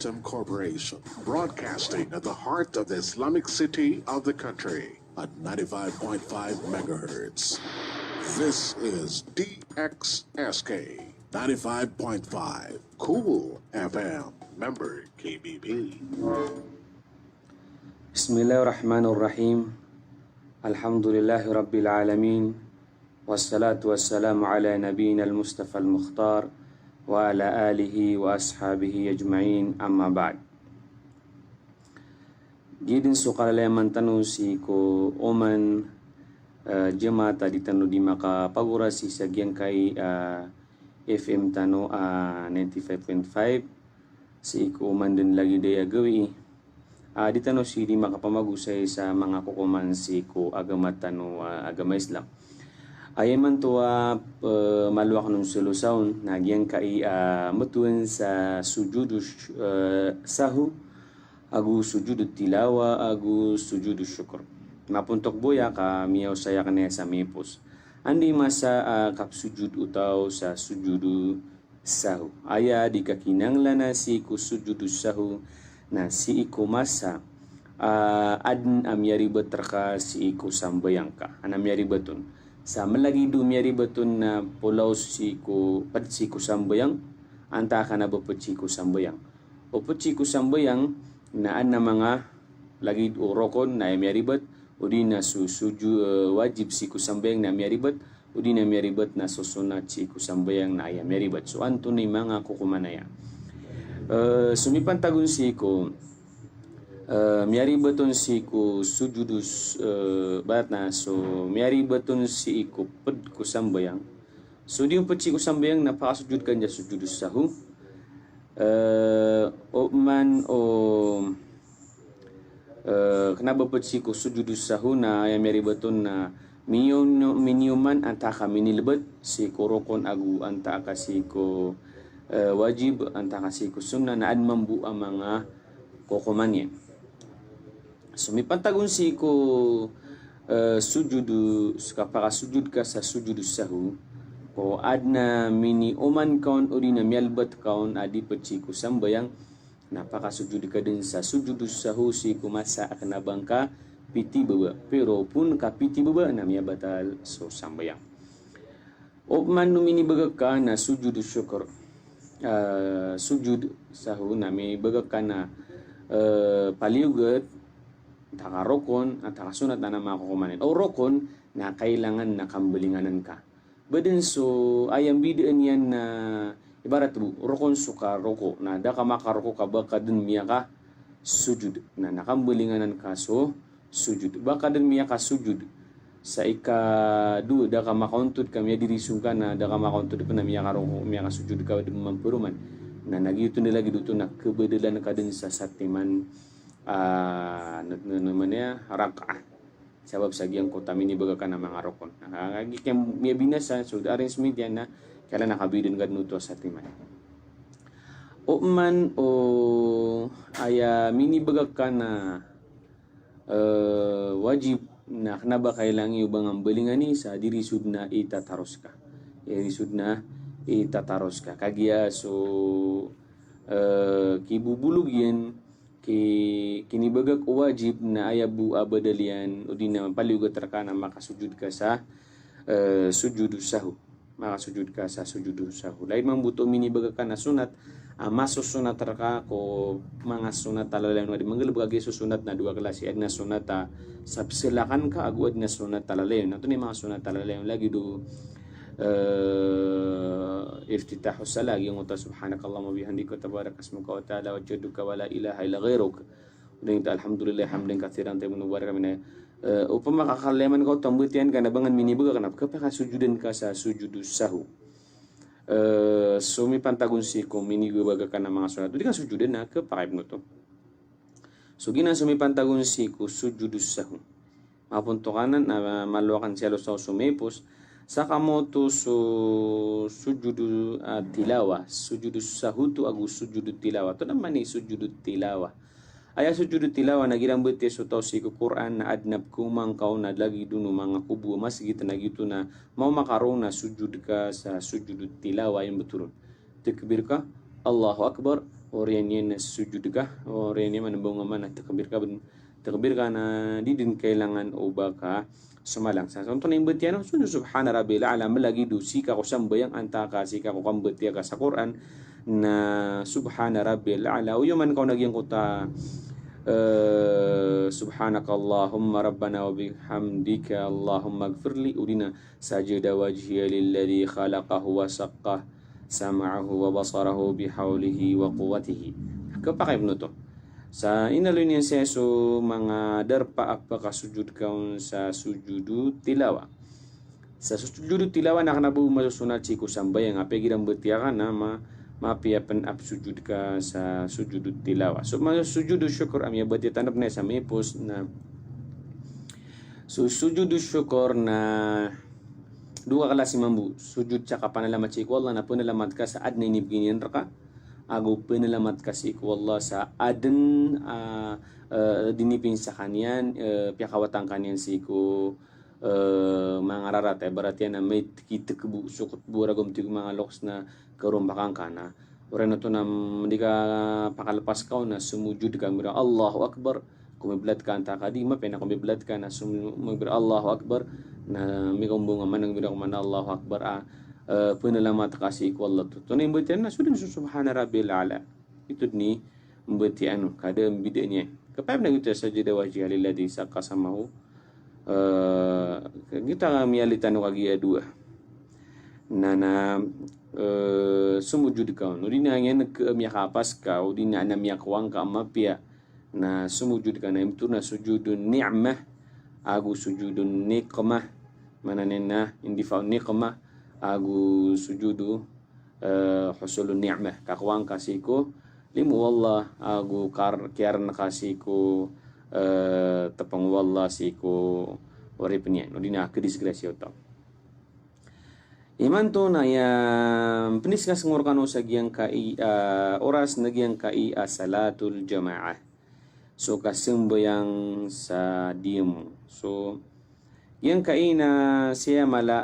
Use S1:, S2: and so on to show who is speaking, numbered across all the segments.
S1: System Corporation, broadcasting at the heart of the Islamic city of the country at 95.5 megahertz. This is DXSK 95.5 Cool FM, member KBP.
S2: Bismillahirrahmanirrahim. Alhamdulillahi Rabbil Alamin. Wassalatu wassalamu ala nabiyina al-Mustafa al-Mukhtar wa ala alihi wa ashabihi ajma'in, amma ba'd. Gidin sukalaleman tanu si ko oman jemaata di tanu di maka pagurasi sa giangkay FM tanu 95.5 si ko oman din lagi daya gawi. Di tanu si di makapamagusay sa mga kukuman si ko agama tanu agama Islam. Ayaman to maluwak ng solusaon na gyan kay matuan sa sujudu sahu, agu sujudu tilawa, agu sujudu syukur. Mapuntok boya ka miyaw saya kanaya sa mipos. Andi masa kap sujud utaw sa sujudu sahu. Aya di kakinangla na si ku sujudu sahu na si iku masa adn amyari betraka si iku sambayang ka. Anamyari betun. Sa malagi dumyari batun na pulau siku patsiku sambayang anta kana baptsiku sambayang o patsiku sambayang na anna mga lagi urokon na myaribat udi na suju wajib siku sambayang na myaribat udi na myaribat na susunat siku sambayang na ay myaribat. So anto ni mga kukumanaya sumipan tagun siku miyari beton si ku sujudus barat na so miyari beton si ku ped ku sambayang so di ped si ku sambayang napakasujud kanya sujudus sahu kenapa ped si ku sujudus sahu na ya miyari beton na miniuman antaka minilebet si ku rokon agu antaka si ku wajib antaka si ku sunnah na ad mambu mga kokomannya. Sumipantagun si ko sujudu kapara sujud ka sa sujudu sahu ko adna mini oman kaun uri na mialbat kaun adi peci ko sambayang napaka sujud ka din sa sujudu sahu si ko masa akan bangka piti baba pero pun ka piti baba na miya batal so sambayang oman mini bagak ka na sujudu syukur sujud sahu na mi bagak ka na paliugat taka rokon at taka sunat na mga kukumanin o rokon na kailangan na kambalinganan ka badin so ayang bidaan yan na ibarat bu rokon suka roko na daka makaroko ka baka dun miya ka sujud na nakambalinganan ka so sujud baka dun miya ka sujud sa ika du daka makauntut ka miya dirisung ka na daka makauntut ka na miya ka roko miya ka sujud ka dun mampuruman na nagyuto nila giduto na kebadalan ka din sa satiman namanya rak'ah sabab sagyang kota mini baga ka na mga rokon agi kem miya binasa so arrangement yan na kala nakabidin kad nuto sa timan o man o aya mini baga ka na wajib na kanaba kailangan ubang ang balingani sa dirisud na itataros ka dirisud na itataros ka kagya so kibubulog yan kinibagak wajib na ayabu abadalian o di na paliugat raka na makasujud ka sa sujudu sahu makasujud ka sa sujudu sahu lain mambuto minibagak ka na sunat masusunat raka ko mga sunat talalayan na di manggalab kagi susunat na dua klase ad na sunat sapsilakan ka agu ad na sunat talalayan nato ni mga sunat talalayan lagi do افتتاح الصلاة يوم سبحانك اللهم وبحمدك وتبارك اسمك وتعالى وجدك ولا إله إلا غيرك ودين الحمد لله حمدا كثيرا طيبا مباركا منه upama kakaleman kau tambutian kana bangan mini baga kana kapaka sujudan ka sa sujudus sahu sumi pantagun si ko mini baga kana mga salat di ka sujudan na kapaka ibnuto so gina sumi pantagun si ko sujudus sahu mapuntokanan na maluakan siya sa sumipos sakamoto so sujudu tilawa sujudu sahutu agu sujudu tilawa to naman ni sujudu tilawa aya sujudu tilawa na girang bete so tau si Quran na adnab kumang kau na lagi dunu mga kubu masjid na gitu na mau makarong na sujud ka sa sujudu tilawa yang betul takbir ka Allahu Akbar Oriennya na sujud ka, oriennya manabong man at takbir ka na di din kailangan o baka sumalang sa contoh na imbet yan sunu subhana rabbil a'la malagi do sika ko sambayang anta ka sika ko kambet ya ka sa Quran na subhana rabbil a'la o yuman kau nagyang kuta subhanakallahumma rabbana wa bihamdika allahumma gfirli udina sajada wajhiya lilladhi khalaqahu wa saqqah sam'ahu wa basarahu bihawlihi wa quwwatihi kapakai to sa inalun yan siya so mga darpa apaka sujud kaun sa sujudu tilawa. Sa sujudu tilawa na kanabu masusunat si kusambay ang apegirang betiakan na mapiapan ap sujud ka sa sujudu tilawa. So mga sujudu syukur amya beti tanap na sa mipos na so sujudu syukur na dua klase mambu sujud tsaka panalamat si Allah na panalamat ka sa adna inibginian raka ago penelamat kasih ku Allah sa aden dinipin sa kanyan piyakawatang kanyan siku mangararat berarti na may kita kebu sukut buragom tigo mga loks na karumbakang kana orang na to na hindi ka pakalapas ka na sumujud ka mira Allahu Akbar kumiblat ka anta ka di mapena kumiblat ka na sumibra Allahu Akbar na may kumbunga man ng mira kumana Allahu Akbar penelamat kasih ku Allah tu. Tunai mbetian na sudah subhana rabbil ala. Itu ni mbetian kada bidanya. Kapag kita sajada wajhi lilladhi saqasamahu kita mialitan kagi dua. Nana sumujud kau. Nudina ngene ke miakapas kau dina ana miakwang ka mapia. Na sumujud kana imturna sujudun ni'mah agu sujudun niqmah mananena indifa'un niqmah agu sujudu husulun ni'mah kakwang kasihku limu wallah agu kiaran kasihku tepang wallah siku waripnya nudina kedisgresi otak iman to na yang penis kas ngurkan usagiang kai oras nagiang kai salatul jamaah so kasembayang sa diem so yang kaina siya mala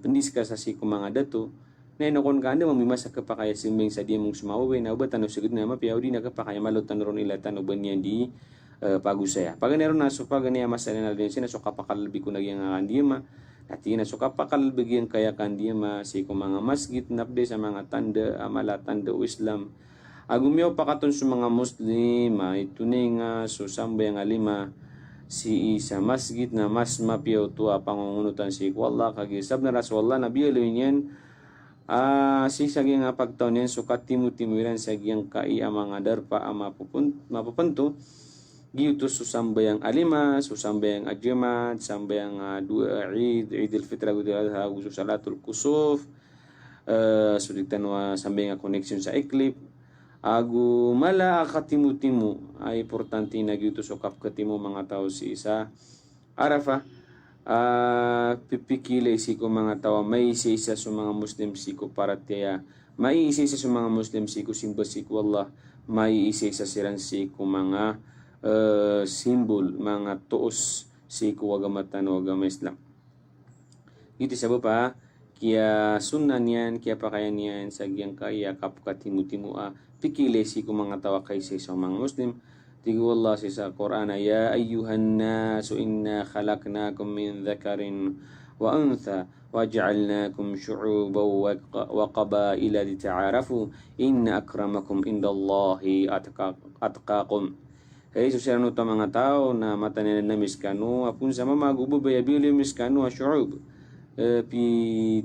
S2: pendiska sa si mga dato na inokon ka anda mamimasa ka pa kaya simbing sa di mong sumawawi na ubat ano sigud na mapiyaw di na ka pa kaya malutan ron ilatan uban niya di pagusaya paganeron na so pagania masala na din sina so kapakalbi ko nagyang kandima at na so kapakalbi yang kaya kandima si ko mga masjid napde sa mga tanda amala tanda Islam agumyo pakaton sa mga Muslim ituning so sambay nga lima si isa masjid na mas mapiyaw tua pangungunutan si Allah kagisab na Rasulullah nabi alawin si saging pagtaon yan sukat timu-timuiran sagyang kai mga darpa mapupunto giutos susambayang alima susambayang ajemat sambayang dua Eid al-Fitr Adha salatul kusuf suditan wa sambayang connection sa eklip agu mala katimu-timu ay importante na gitu sokap ketimu mga tao si isa Arafah pipikilay si ko mga tao may isa sa mga Muslim si ko para tiya may isa sa mga Muslim si ko simba si ko Allah may isa sa siran si ko mga simbol mga tuos si ko wagamatan wagama Islam ito sabab pa kia sunan yan kia pakaian yan sagyang kaya kapka timu-timu pikilay si ko mga tawa kay sa mga Muslim tigo Allah sa Quran ya ayyuhan nasu inna khalaqnakum min dhakarin wa untha waj'alnakum syu'uban wa qabaila lita'arafu inna akramakum indallahi atqakum hey susirano ta mga tao na matanen na miskanu apun sama magubo bayabili miskanu asyu'ub pi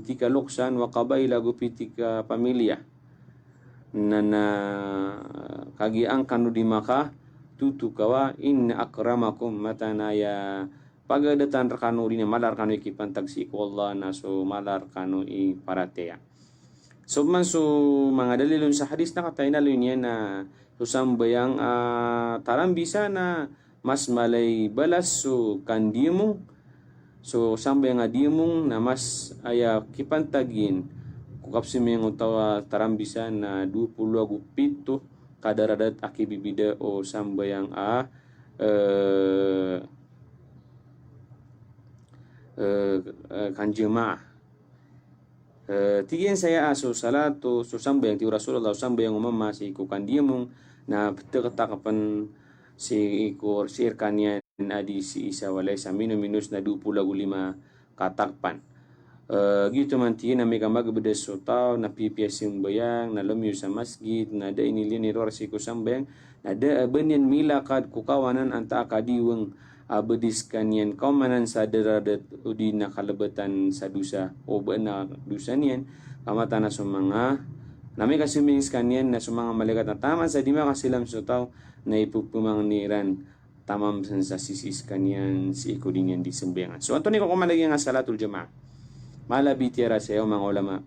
S2: tika luksan wa qabaila gu pi tika pamilya nana kagi ang kanu di maka tutu kawa inna akramakum matanaya pagadatan rakanu dina malar kanu ikipantag si Allah na so malar kanu i paratea so man so mga dalilon sa hadis na katay na linya na susambayang taram bisa na mas malay balas so kandimong so sambayang adimong na mas aya kipantagin kukapsi mga utawa tarambisan na 27 kadaradat akibibida o sambayang kanjema Tigin saya aso salatu so sambayang ti Rasulullah sambayang umama si ku kandiamong na pagkatakapan si ikur sir kanyan adi si isa walay sa minus na 25 katakpan. Gitu man tigin na may kamagbedes so tao na pipiyas yung bayang na lumiyo sa masjid na da inilin ni si ku sambayang na da banyan milakad kukawanan anta akadiwang abadis kanyan kaumanan sa deradat udi na kalabatan sa dusa o ba na dusa niyan kamata na sa mga nami kasumings kanyan na sa mga malaikat na tama sa di makasilam sa tao na ipupumang niran tamam sa sisis kanyan si ikudin yan di sembayangan. So anto ni ko kumalagi nga salatul jamaah malabi tiyara sa iyo mga ulama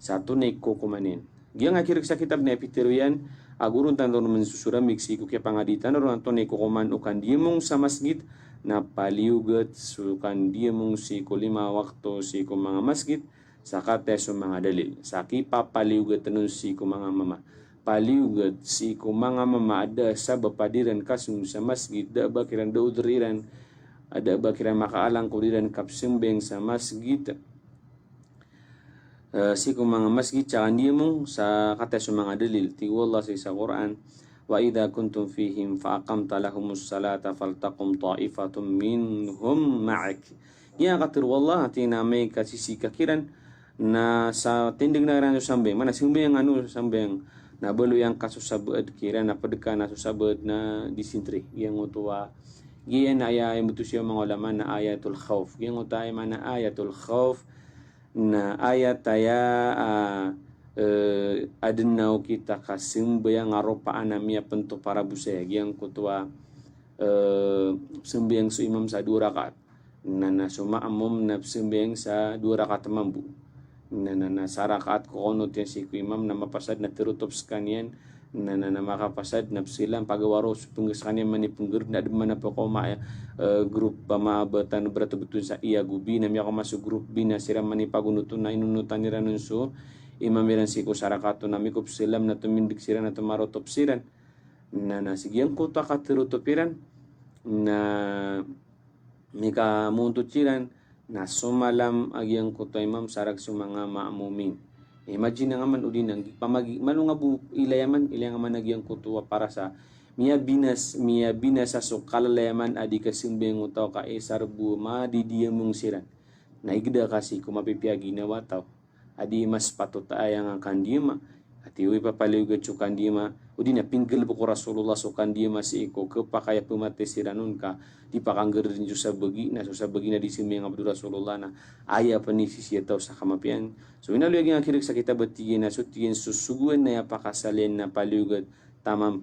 S2: sa tunay ko kumanin giyang akirik sa kitab na epiteruyan agurun tanto naman susuramig si kukya pangaditan ro anto ni ko kuman ukan di mong sa masjid na paliugat sukan dia mong si ko 5 waktu si ko mga masjid sa kateso mga dalil sa kipa paliugat tanun si ko mga mama paliugat si ko mga mama ada sa bapadiran kasung sa masjid da bakiran daudriran ada bakiran makaalang kudiran kapsimbeng sa masjid si ko mga masjid sa dia mong sa kateso mga dalil ti wallah sa Quran وَإِذَا كُنْتُمْ فِيهِمْ فَأَقَمْتَ لَهُمُ الصَّلَاةَ فَلْتَقُمْ طَائِفَةٌ مِّنْهُمْ مَعَكَ. Ya katir wallah hati na may kasisi kakiran na sa tindig na rin sambeng mana simbeng sambeng na balo yang kasusabad kiran na padeka na susabad na disintri yang utuwa gian aya imutusyo mga ulama na ayatul khawf yang utay mana ayatul khawf na ayat aya adinaw kita kasimbayang aropaan namia pento para busay yang kutua sembayang su imam sa 2 rakaat na sumaamom na sembayang sa 2 rakaat mambu na sa rakaat ko ono tiyan si imam na mapasad na tirutob kanyan na makapasad na silang pagawaro pengges kanyan manipengger na mana pokoma grup pamaabatan beratu betul sa iya gubi na miya ko masuk grup bina sira manipagunutun na inunutan nira nunso imamiran si ko sarakato na mikup silam na tumindig siran na tumarotop siran na nasigyan ko ta katirutopiran na mika muntut siran na sumalam agyang ko ta imam sarag sa mga maamumin. Imagine nga man udin ang pamagi mano nga bu ilayaman ilang man agyang ko tuwa para sa miya binas sa so kalalayaman adi kasimbeng utaw ka esarbu madidiya mong siran na igda kasi kumapipiyagi na wataw adi mas patut ayang ang kandima ati uwi papaliugat so kandima udi na pinggel po ko Rasulullah so kandima si iko kapakaya pumate siranun ka di pakangger din sa bagi na di simeng abdu Rasulullah na aya panisisi ataw sa kamapian so inaluag ang akirik sa kita batigin na sutigin susuguan na yapakasalin na paliugat tamang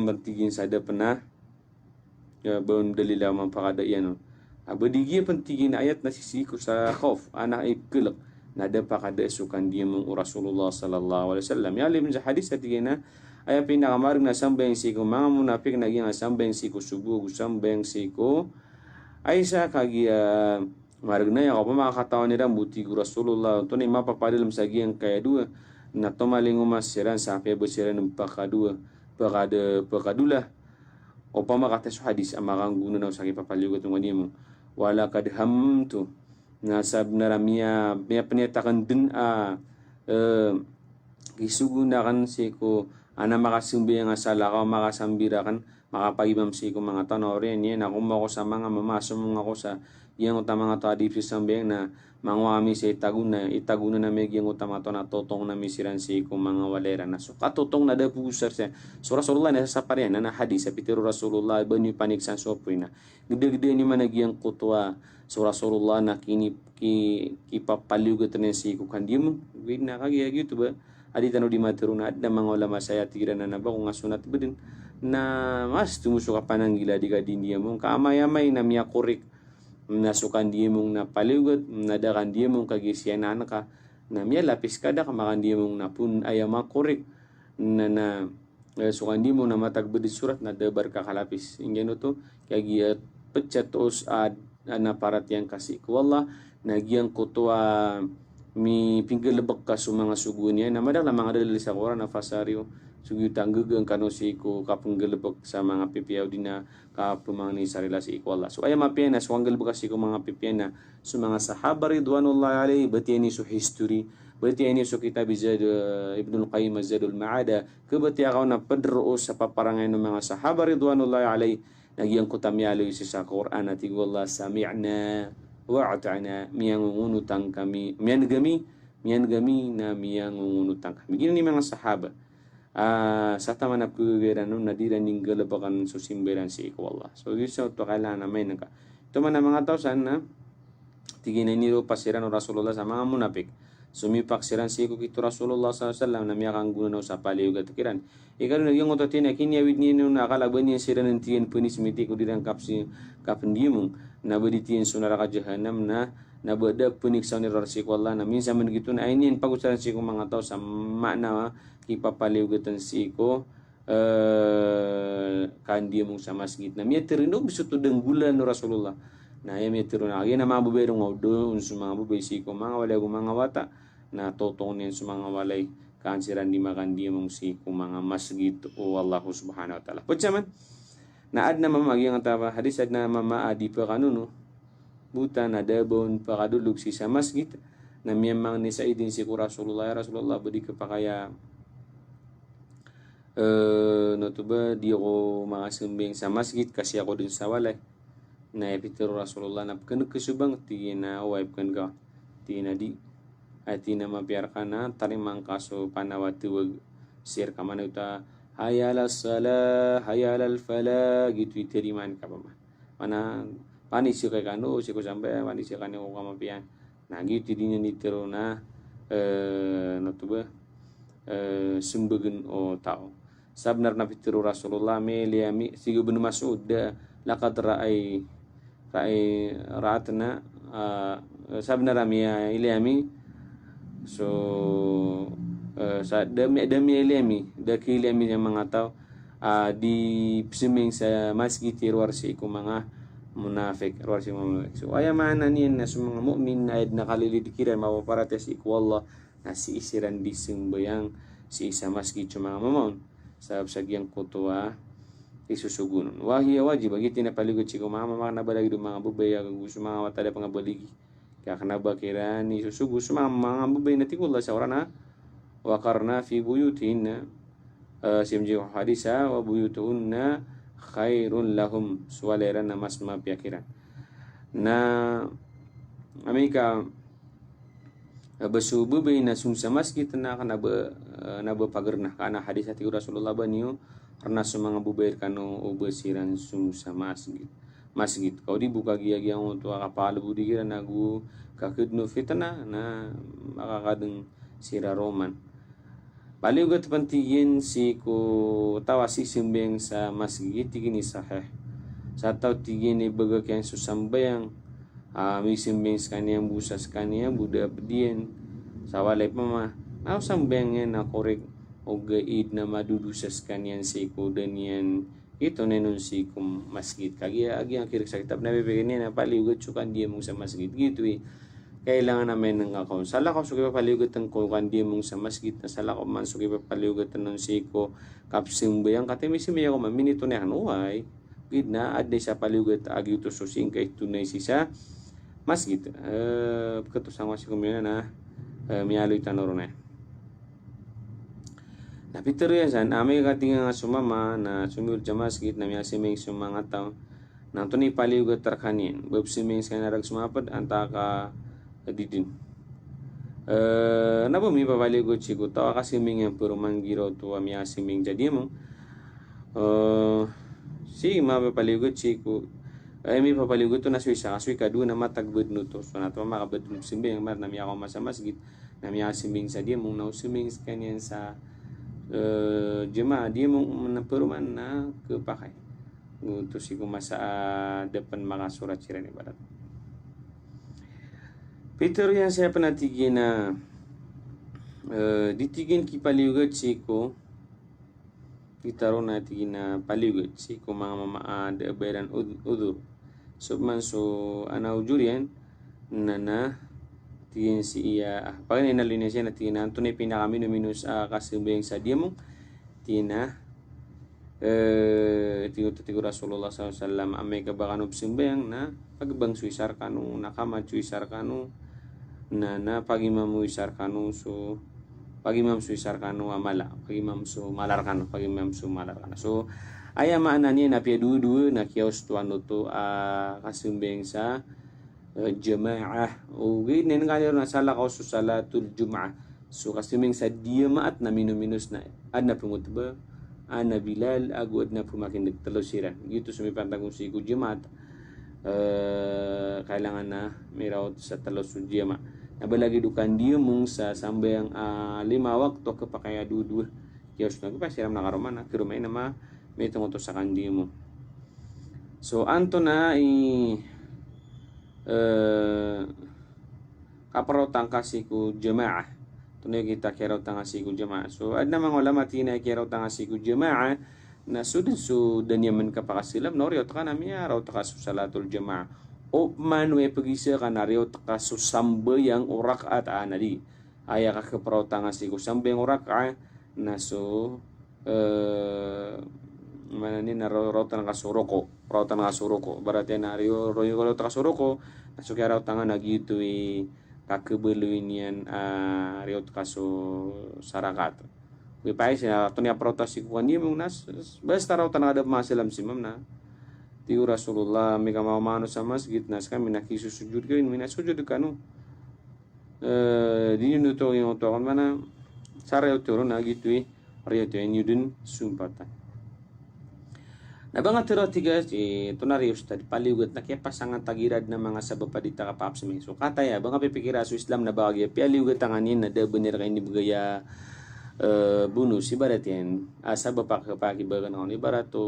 S2: bantigin sa da na bawang dalila mampakada yan abadigi pentingin ayat nasisiku sa khauf anak ikelak nada pakada sukan dia meng Rasulullah sallallahu alaihi wasallam ya lim hadis atigena ayat pinakamarag na sambeng siku mga munafik na gyang sambeng siku subuh sambeng siku Aisyah kagi marag na ya ko makakatawan nila buti ku Rasulullah to ni mapapadilem sa gyang kaya dua na tomaling umasiran sa kaya besiran ng pakadua pakadula o pamakata sa hadis amakang guna na sa kipapaliugot ng kanimo wala kad hamtu nasab naramia may paniyatakan din gisugunakan si ko ana makasumbi nga sala ka makasambira kan makapagibam si ko mga tanorin yan ako mo ko sa mga mamasum ako sa yang utama nga tadi sambeng na mangwami sa itaguna na may yang utama to na totong na misiran si ko mga walera na so katotong na depusar siya so Rasulullah na sa parian na hadis sa pitiro Rasulullah banyu paniksan sopoy na gede-gede ni managyang kutwa so Rasulullah na kipapaliugat na si ko kandim win na kagya gitu ba adi tanu di matero na ada mga ulama saya tira na ba kung asunat ba din na mas tumusok ka pananggila di kadindiya mong kaamay-amay na miya korik nasukan dia mong napaliugat nadakan dia mong kagisiyanan ka na miya lapis kada kamakan dia mong napun ayama korik na sukan dia mong na matagbedi surat na debar ka kalapis ingyan to kaya pecat os na parat yang kasih ku Allah na giyang kutua mi pinggir lebek ka su mga sugu niya na madang lamang ada sa Quran na fasario sugu tanggugang kano si ko kapunggal lebek sa mga pipiyaw din na kapumang ni sarila si iko Allah. So ay mapiana so anggal bekas ko mga pipiana su mga sahaba ridwanullahi alaihi bati ni su history bati ni su kitab Ibnu Qayyim Zadul Ma'ada ke bati ako na padro sa paparangay ng mga sahaba ridwanullahi alaihi nagyang kutamyalo sa Quran at Allah sami'na wa'ata'na miyang ngunutang kami miyan gami na miyang ngunutang kami gini ni mga sahaba sa tama na kuwiran no nadiran ning galabakan so simberan si iko Allah. So giso to kailangan may naka ito man ang mga tao sana tigin ni pasiran Rasulullah sa mga munafik sumipak siran si iko kito Rasulullah sallallahu alaihi wasallam na miyakang guno sa paliw gatikiran ikaw na yung ototin akin yawid ni no nakalaban ni siran ng tiyan punis miti ko dirang kapsi kapendimong na baditin sunara ka jahannam na nabada punik sa ni Rasul Allah na minsan man gitu na ainin pagusaran si ko mga tao sa makna kipapaliwgatan si ko kandi mong sa masjid na miya tirino biso to denggulan no Rasulullah na ya miya tirino na mga bubay rong awdo unso mga bubay si ko mga walay ko mga wata na totong niyan sa mga walay kansiran di makan di mong si ko mga masjid o Allah subhanahu wa ta'ala putsaman na ad na mamagi ang taba hadis ad na mamaadi pa kanuno buta na dabon pa kadulog si sa masjid na miyamang ni sa idin si ko Rasulullah budi kapakaya no to ba di ako makasumbing sa masjid kasi ako din sa walay na epitero Rasulullah na kanukasubang ti na wife kan ka ti na di at ti na mapiar ka na tarimang kaso panawatuwag sir ka man uta hayala sala hayala fala gitu itiriman ka pa mana panis siya kay kano siya ko sampai panis siya kano ko kamapian na gitu din ni tero na no to ba sumbagan o tao sabnar na fitru Rasulullah meliami sigo bin Mas'ud laqad ra'atna sabnar ramia iliami so sa dami iliami iliami yang mga tao di siming sa masjid warsi ko mga munafik warsi munafik so ayamana niyan na sa mga mu'min ay nakalilidikiran mapaparates iku Allah na si isiran di simbayang si isa masjid sa mga mamon sa sagyang kutuwa isusugunon wahiya wajib bagi tinapaligot si kumama mga nabalagi do mga bubay ang gusto mga watada pangabaligi kaya kanabakiran isusugu sa mga bubay na tikula sa orana wa karna fi buyutin simji hadisa wa buyutunna khairun lahum suwaleran na mas mapiakiran na Amerika basu bubay na sumsa masjid na naba pagarna kana hadis ati Rasulullah banyo karena sa mga bubay kano ubasiran sumsa masjid kau dibuka giya untuk kapal budi kira nagu kakudno fitna na makakadeng sira Roman baliw gat pantigin si ko tawasi simbeng sa masjid tigini sahih sa taw tigin ibaga kyan susambayang may simbeng sa kaniyang busas kaniyang buda pedian sa walay pa ma nausambeng yan na korek o gaid na madudusas kanyan si ko dan yan ito na nun si kum masjid kagi agi ang kirik sa kitab na bibigyan niya na paliwgat sukan diya mong sa masjid gitu kailangan namin ng account sala ko suki pa paliwgat ang kukan diya mong sa masjid na sala ko man suki pa paliwgat ng si ko kapsimbayang katimisi ko maminito na yan uway gid na ad sa paliwgat agi ito susing kay tunay si sa masjid katusang wasi kumina na miyaloy tanoro na napitero yan san amay katinga nga sumama na sumiyod sa masjid na miyasiming sumanga tao nang tunay paliwgat tarkanin babsiming sa narag sumapad anta ka didin nabo mi papaliwgat sigo tawa kasiming yang peruman giro tuwa miyasiming jadi mo si mapapaliwgat sigo ay mi papaliwgat to na suisa kasui kadu na matagbed nuto so nato makabed simbing mar na miya ko sa masjid na miyasiming sa di mong nausiming sa kanyan sa jemaah dia mong peruman na kepakai untuk si masa depan maka surat ciran ibadat Peter yang saya pernah tigin na ditigin ki paliugat si ko itaro na tigin na paliugat si ko mga mama ada bayaran udur subman so ana ujurian na tingin si iya pag inalinya siya na tingin na ito na pinakaminus kasumbing sa dia mo tina tigo Rasulullah SAW amay kabakan sumbeng na pagbang suisar kanu nakama suisar kanu na pagimam suisar kanu so pagimam suisar kanu amala pagimam su malar kanu so aya maana niya na pia dua na kios tuan to kasumbeng sa jamaah o ginin ngayon na sala ka salatul jum'ah so kasumbeng sa dia maat na minus na adna pumutba ana Bilal agud na pumakin nagtalosiran gitu sumipantang si jemaat kailangan na miraw sa talos jema nabalagi dukan dia mung sa sambayang 5 waktu kapakaya dudu kios na pa siram nakaroman na kirumay na may tungod sa kandi mo so anto na kaparotang kasi ku jemaah tunay kita keraw tanga siku jemaah so adna mga ulama tina keraw tanga siku jemaah na sudan yaman kapakasilab no riyo taka namia raw taka salatul jemaah o manwe pagisa ka na riyo taka sambayang urak at anadi aya ka kaparaw tanga siku sambayang urak na so manani na raw tanga suroko berarti na riyo raw taka suroko na so keraw tanga nagitu kakebeluin yan riot kaso sarakat. Wipay siya ito niya protas si kuwan niya mong basta raw tanang adab masalam si mam na tiyo Rasulullah may kamamano sa masjid nas kami nakisusujud kayo minasujud ka no di nyo to yung to kan mana sarayo turo na gitu riot yan yun sumpatan. Nabangat tiro tigas ito na rios tadi paliwat na kaya pasangan tagirad na mga sabab pa dita kapaps may so kataya banga pipikira sa Islam na bagay pialiwat ang anin na dabanir kayo ni bagaya bunus ibarat yan sabab pa kapaki bagan ako ibarat to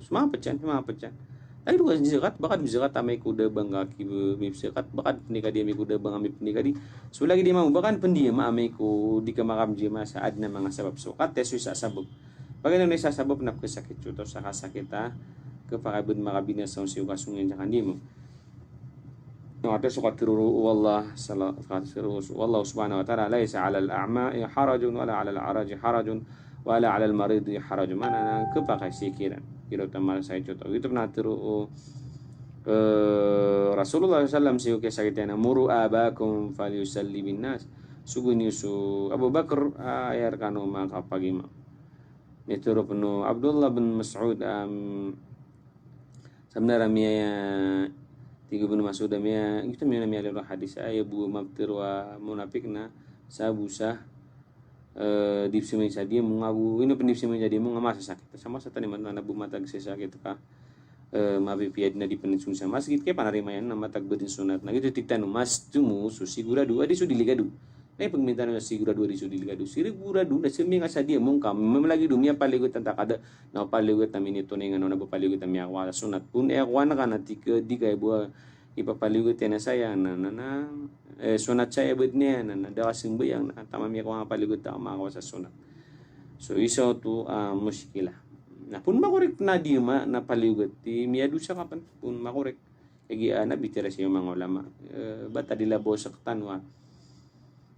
S2: sumapat yan ay luwas ni zakat bakit ni zakat amay kuda bangga kibu may zakat bakit nikah dia may kuda bangga may nikah di so lagi di mau bakit pendiam amay ko di ka makamji masaad na mga sabab so kateso sa sabab pag ano naisasabab na kasakit yun, sa kasakit kapagabud makabinas sa siyo kasungin sa kandi mo. Nungate so katiruru wallah subhanahu wa ta'ala laysa ala al-a'ma harajun wala ala al-araj harajun wala ala al-marid harajun mana kapakasikiran kiro tamal sa ito ito natiru Rasulullah sallam siyo kasakit na muru abakum falyusalli bin nas suguni su Abu Bakar ayar kanu makapagima Metro penuh Abdullah bin Mas'ud sebenarnya mia 3 bin Mas'ud mia itu mia lewat hadis ay bu mabtir wa munafik na sabusa dipsimin sa dia mengabu ini pendipsimin jadi mengamasa sakit sama sa tani man na bumatag sa sakit ka mabipiad na di peninsun sa masjid kaya panarimayan na matag bedin sunat na gitu titanu mas tumu so sigurado adi so diligado na pagmintan na sigurado adi so diligado sigurado na siminga sa dia mong kam mamalagi dumia paligot tanta kada na paligot na minito na ngano na paligot na miya kwa sunat pun kwa na kana tika di kay buwa ipapaligot na saya na sunat saya bet niya na dawasin bayang na tama miya kwa paligot ta makawa sa sunat so iso to muskilah na pun makorek na di na paligot ti miya dusa kapan pun makorek egi na bitira siya mga ulama bata dilabo sa tanwa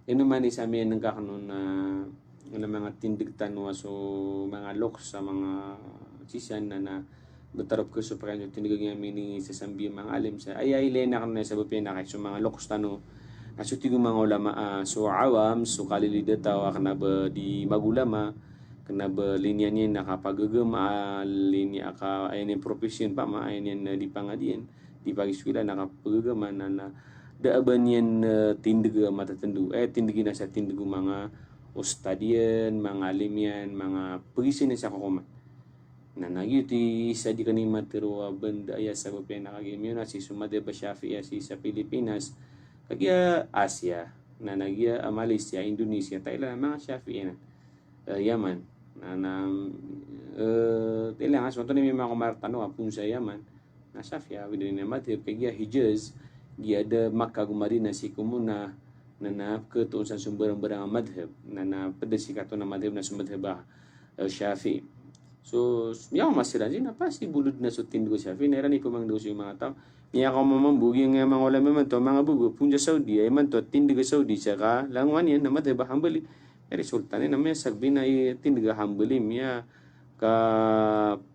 S2: ino man isa mi nang kakanon na mga tindig tanwa so mga loks sa mga sisyan na betarap ko so pakanyo tindig nga mini sa sambi mga alim sa ay lena kan sa bapya na kay so mga loks tano nasutigo mga ulama so awam so kalilida tawa kana ba di magulama kana ba linya niya nakapagagam linya ka ayan yung profession pa maayan yan di pangadian di pagiswila nakapagagaman na daaban yan tindig matatendu tindig na sa tindig mga ustadian mga alim yan mga pagisin sa kakuman na nagyuti sa di kanima tiro banda ya sa bapya nakagimyo na si sumade ba Shafi'i si sa Pilipinas kagya Asia na nagya Malaysia Indonesia Thailand mga Shafi'i na Yaman na tilang aswa to ni mga kumartano apun sa Yaman na Shafi'i widin na matib kagya Hijaz giada Makkah Madinah si kumuna na ketusan sumber-sumber madhab na pedesi kato na madhab na sumadhab Syafi'i so yang masih rajin apa sih bulud na sutin do Syafi'i na ni pamang do si mga tao Ya kau membugi yang memang oleh memang tu mga bugu punja Saudi ay man tu tindiga Saudi saka langwan yan namat ba hambali dari sultan namanya sagbina tindiga hambali miya ka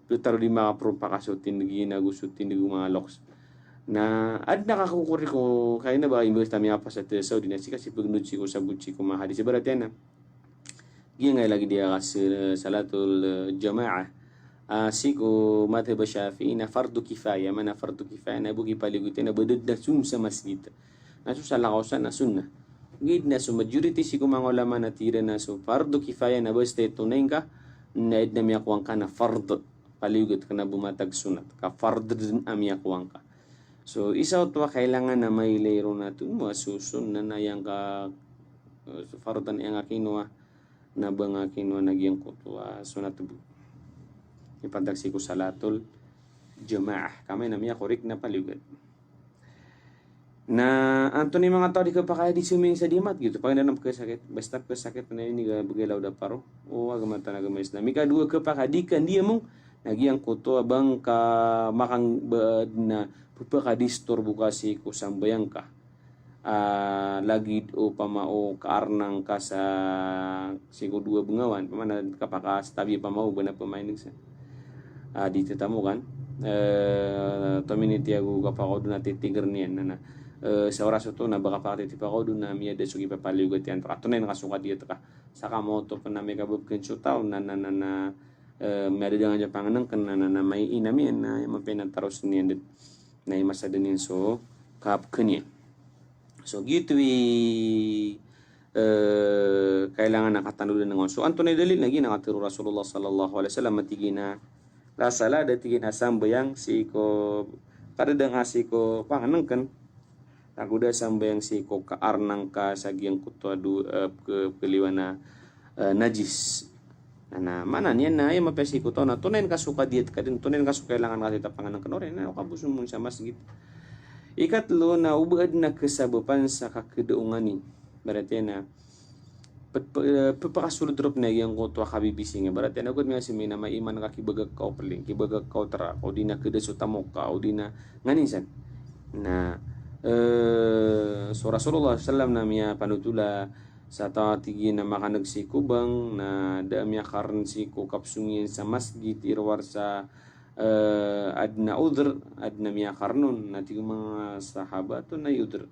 S2: taruh di mga propakaso tindigi na gusto tindigo mga loks na ad nakakukuri ko kaya na ba imbes tami apa sa Saudi na si kasi pagnuci ko sa buci ko mga hadis berarti na giya ngay lagi dia kasi salatul jamaah siko madhab Syafi'i na fardu kifaya mana fardu kifaya na bugi paligutin na bedud na sa masjid na sa lakausan na sunnah gid na so majority siko mga ulama na tira na so fardu kifaya na basta tunay ka na edna miyakwang ka na fard paliguit ka na bumatag sunat ka fard din amiyakwang ka so isa to kailangan na may lero na to mo susun na yang ka fardan yang akinwa na bang akinwa nagyang kutwa sunat ipandag siku salatul jamaah kami namanya korik na palugad na Anthony mga tao di ka pa kaya di suming sa dimat gitu pag nanam sakit basta sakit na ini ga bugelaw da paro o agamata na gamay Islam ika dua ka pa kadikan dia mong nagyang kuto abang ka makang na pupaka distor bukasi ko sambayang ka lagi o pamao kaarnang ka sa siku dua bungawan pamana kapaka stabi pamao bana pamainig sa dito tamo kan community aku kapako doon natin tiger niyan na sa oras ito na baka pakati tipako doon na miya de sugi papaligot yan tunay nakasuka dito ka sa kamoto pa na may kabubkin sutaw na may adadang dyan panganang kan na may inami na mapinataros niyan na imasadanin so kapkan yan so gitu kailangan nakatanulan ng so Antonio dalil lagi nakatiro Rasulullah sallallahu alaihi wasallam matigi na rasala dati sambayang si ko kadang asiko panganengken taguda sambayang si ko kaarnang ka sagyang kutwa ke keliwana najis na mana niya na ay mapesi ko to na tunen ka suka diet ka din tunen ka suka kailangan ka tita panganengken ore na kabusun mo sa masjid ikatlo na ubad na kasabupan sa kakedeungan ni berarti na pagpakasulod drop na yung ko to kabibisi nga barat yan agad nga si may na may iman ka kibagag ka o paling kibagag ka o tara o di na kidasutamo ka o di na nganisan na so Rasulullah sallam na miya panutula sa tawatigi na makanagsikubang na damiya karan si ko kapsungin sa masjid irwar sa adna udr adna miya karnon na tigong mga sahabat to na udr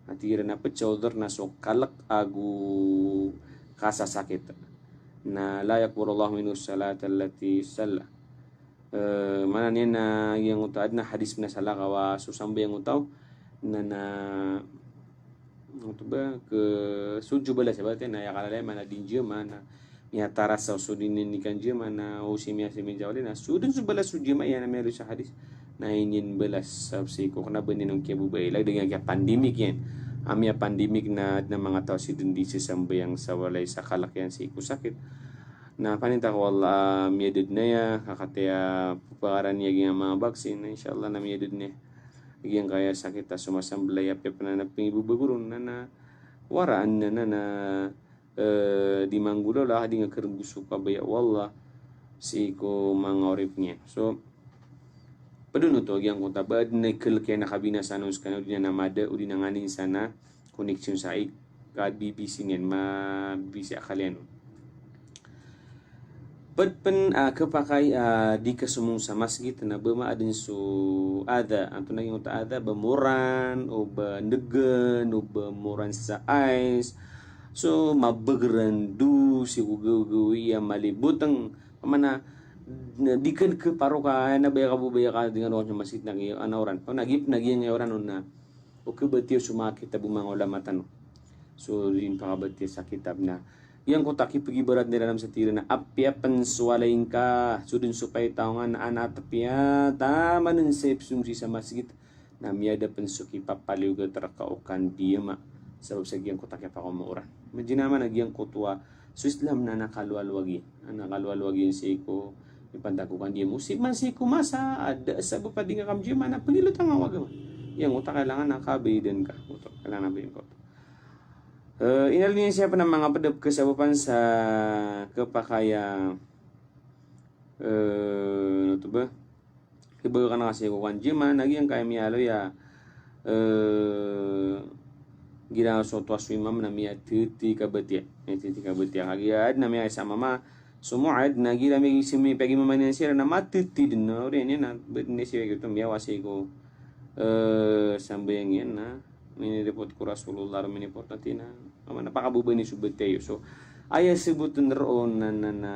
S2: natira na pecodor na so kalak agu kasasakit na layak warallahu minu salat allati salla mana niya na yang utaad na hadis na sala kawa susamba yang utaw na ito ba ke suju bala sabat na yakalala mana dinje mana miya taras sa sudinin ni kanje mana o simia jawli na sudun subala suju ma yan na meron sa hadis na inin belas sabsi ko kana beninong kebubay lag dengan kaya pandemik yan amia pandemik na mga tao si dundi si sambayang sa walay sa kalakyan si kusakit na paninta ko wala miyadid na ya kakataya pupakaran niya yung mga vaksin inshallah na miyadid niya yung kaya sakit ta sumasamblay apya pananaping ibubagurun na waraan na di manggulo lah di nga kergusu kabaya wala si ko mga orip niya so padun to yang kota bad na kaya nakabina sa anong kanal din na mada o din nanganin sana connection sa ka BBC niyan mabisi akalian padpan kapakay di kasumong sa masjid na bama adin so ada anto na yung ada bamuran o ba negen o bamuran sa ice so mabagrandu si gugawi malibutang pamana dikan ke paroka na baya kabubaya ka dengan orang masjid nang anauran pag nagip nagyan oran na o ke batio sumakit tabu mga ulamatan so rin pa batio sa kitab na yang ko taki pergi berat di dalam setira na apya pensualain ka sudun supaya taungan anak tapia taman sep sungsi sa masjid na miada pensuki papaliw ga terkaukan dia ma sebab segi yang ko taki pa ko muuran majinama nagyang ko tua so Islam na nakalualwagi si ko ipandakukan dia musik man si kumasa ada sa bupadi nga kamji man pagilot ang awag man yang utak kailangan nakabiden ka utak kailangan nabihin ko inalinin siya pa ng mga padap kasabupan sa kapakaya ano to ba kebaga kana kasi ko kan jema nagi yang kay mialo ya gira so to asu imam na miya titi kabetia hagi ad na miya sama ma semua ad na gira mi simi pagi mamanya sira na matiti din no re ni na ni siya gitu miya wasi ko sambayang yan na minireport ko Rasulullah minireport natin na napakabuba ni subeteyo. So ayah sebutin roon na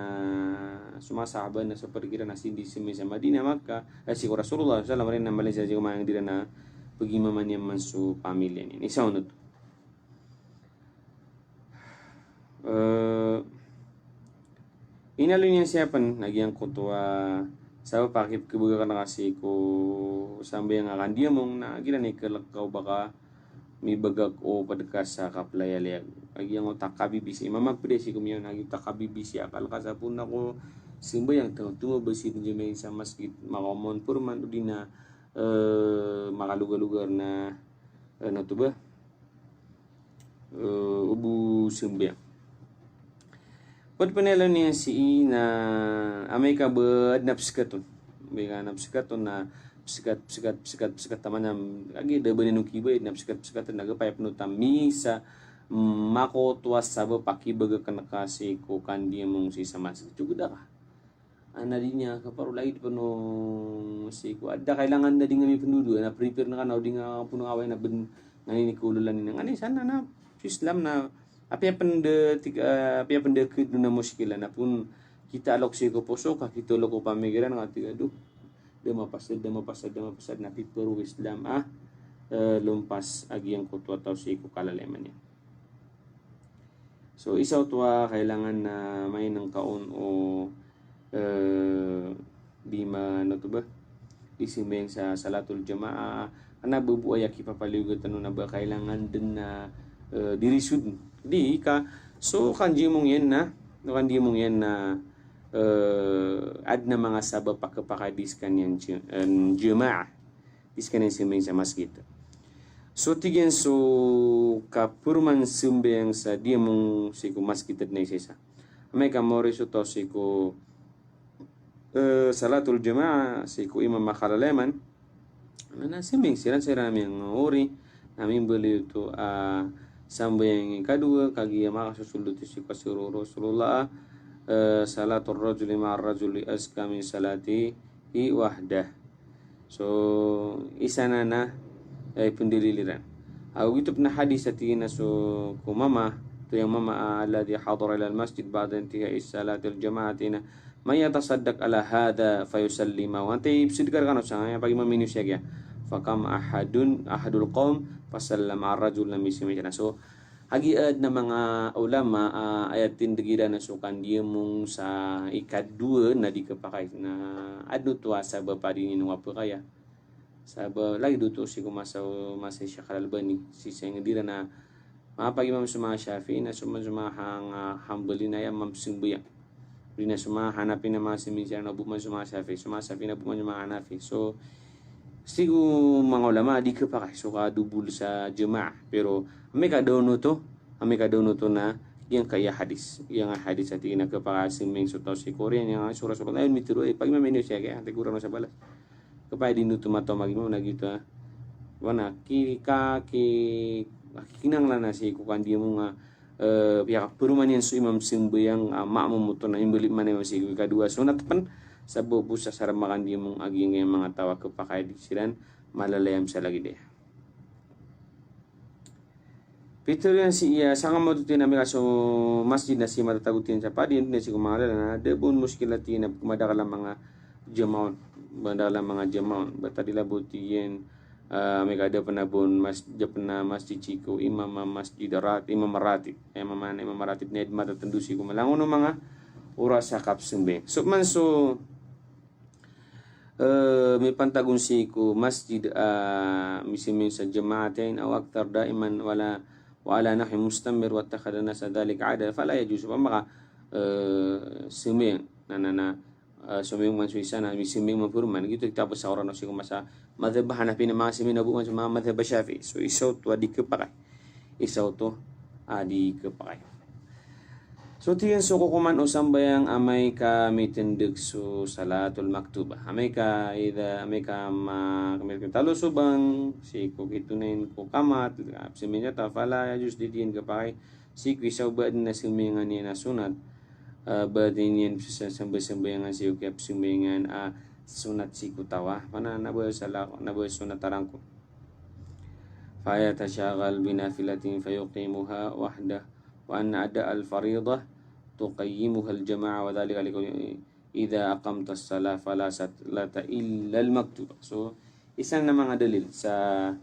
S2: sumasahaba na sa pergiran na sindi sa Madinah maka si Rasulullah sallallahu alaihi wasallam rin na Malaysia jika mayang dira na pagimaman niya man su pamilya ni isa unod inalo niya siyapan nagyang kutua sa pakip kebuga ka na kasi ko sambil yang akan dia mong na gila ni kalakaw baka may bagag o padkas sa kaplayaliag agi ang takabibisi mamagpidesi kumiyo nagi takabibisi akal ka sa pun ako simba yang tumabasi din may sa masjid makamon purman din na makalugar-lugar na ano to ba ubu simba pagpanelo niya si na amay ka ba napskaton may ka napskaton na psikat taman na agi da banin kiba na psikat nagapay panutam misa mako tuas sabo pakibaga kana kasi ko kandi mong si samas juga ka ana dinya kaparulay pano si ko ada kailangan na dinga mi pendudu na prepare na kana dinga puno away na ben ngani kululan ni ngani sana na Islam na apya pende keduna muskilan na pun kita alok si ko poso ka kita loko pamikiran ngati aduh dama pasad na piperu Islam lumpas agi ang kutu atau si ko kalaleman niya. So isaw tuwa kailangan na may ng kaon o di ano to ba isimeng sa salatul jamaah ana bubuaya kipapaliugat ano na ba kailangan din na dirisud di ka so kanji mong yan na ad na mga sabab pakapakadiskan yan jamaah diskan yan simeng sa masjid. So tigen so kapurman sumbeng sa dia mong siku masjid na isa may kamori so to siku salatul jamaah siku imam makalaleman na simeng siran namin ori namin beli itu sambayang kadua kagi makasusulot siku kasuro Rasulullah salatul rajuli ma'ar rajuli azka min salati wahdah. So isana na ay pendililiran aku gitu pernah hadis atina so ko mama to yang mama alladhi hadara ila almasjid ba'da intihai salatil jama'atina may yatasaddaq ala hadha fayusallima wa anti sidkar kanu sa pagi maminu siya kaya fakam ahadul qaum fasallama ar-rajul lam yusmi so hagi na mga ulama ayatin digira na sukan dia mong sa ikadua na di kapakay na adu tuwa sa bapadinin ng wapakaya Saba lagi duto si kumasa siya kalalbani si sayang dira na mapagi mam suma Shafi na suma hang hambali na yan mam simbuya di na suma hanapin na mga simisya na buman suma Shafi na buman suma Hanafi. So sigo mga ulama di ka pa so kadubul sa jamaah pero may kadono to na yang kaya hadis at inagkapakasimeng sutaw si Korean yang surah-surah ayun mituro pag mameno siya kaya ante kurang sa balas kapay din tumato magimo na gitu wana kinanglan na si kukan di mo nga pihak perumahan yang su imam simbo yang makmum muto na imbali man yung si kadua sunat pan sa bubu sa saramakan di mong aging yung mga tawa kapakay di silan malalayam sa lagi deh. Peter yang si iya sangat matutin namin kaso masjid na si matatagutin sa padin na si kumalala na debon muskilatin na kumadakalang mga jamaon batadila butiyen may kada panabon masjid Chico imam maratib need matatandusi ko malangon ng mga oras sa kapsumbe so man so may pantagun si ko masjid misimin sa jamaatin aw aktar daiman wala nahi mustamir wa takhadana sa dalik ada fala yajuz pa maka suming na suming man suisa na misiming mapurman gitu tapos sa oras si ko masa madhab Hanafi na mga simin abukan sa mga madhab Shafi so isaw to adi kapakay So tiyan so kukuman usang bayang amay ka mitindeg so salatul maktubah. Amay ka kamay talo subang si ko kitunain ko kamat apsiminya ta fala jus didiin ka pakay si kwisaw ba na sumingan niya na sunat ba din yan sa sambayangan si ko apsimingan sunat si kutawa mana nabo sunat tarangko. Faya tasyagal binafilatin fayuqimuha wahdah wa anna ada al-faridah tuqayyimuha al-jama'a wa dhalika idza aqamta as-salah fala salata illa al-maktubah. So isa na mga dalil sa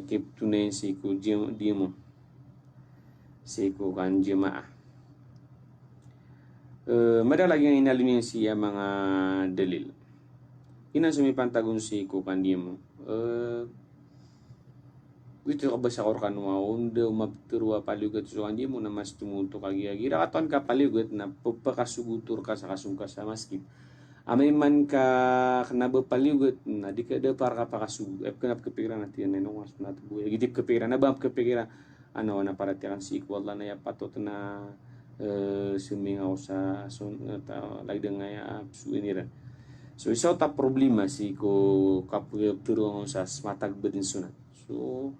S2: kiptunain si ku dimo si ku kan jamaah. Madala lagi ang inalumin siya mga dalil. Ina sumipantagon si ku kan dimo. Wito ka ba sa korkan wa onda umabturwa paligot so andi mo na mas tumuto kagi-agi katon ka paligot na pagpakasugutur ka sa kasungka sa masjid amay man ka kanaba paligot na di ka da para ka pakasug kanap kepikiran natin no mas na tubuy gidip kepikiran na ba kepikiran ano na para tiyan si wala na ya patot na sumingaw sa lagdang nga suinira so isa ta problema si ko kaputuro sa matag bedin sunat so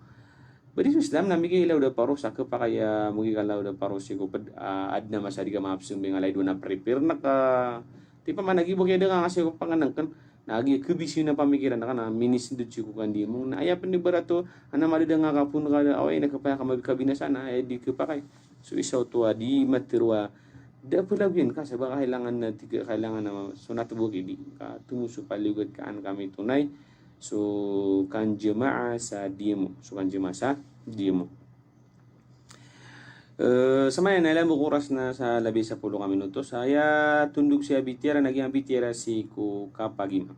S2: Badi Islam na migi ilaw da paro sa pa kaya mugi kalaw da paro si ko adna masadi ka maapsum bengalay do na prepare na ka ti pa man nagibog ya nga kasi ko panganangkan nagi kubisi na pamikiran na kana minis ndut si ko kandi mo na aya ni barato ana mali da nga kapun ka away na kapaya ka mabikabina sana ay di ka pa kay so isaw to di matirwa da pulagin ka sa baka kailangan na kailangan na sunat bugi di ka tumuso paligod kaan kami tunay so kan jemaah sa dimo so kan jemaah sa dimo samaya na ilang bukuras na sa labi sa 10 minuto saya tunduk siya bitira naging bitira si ku kapagima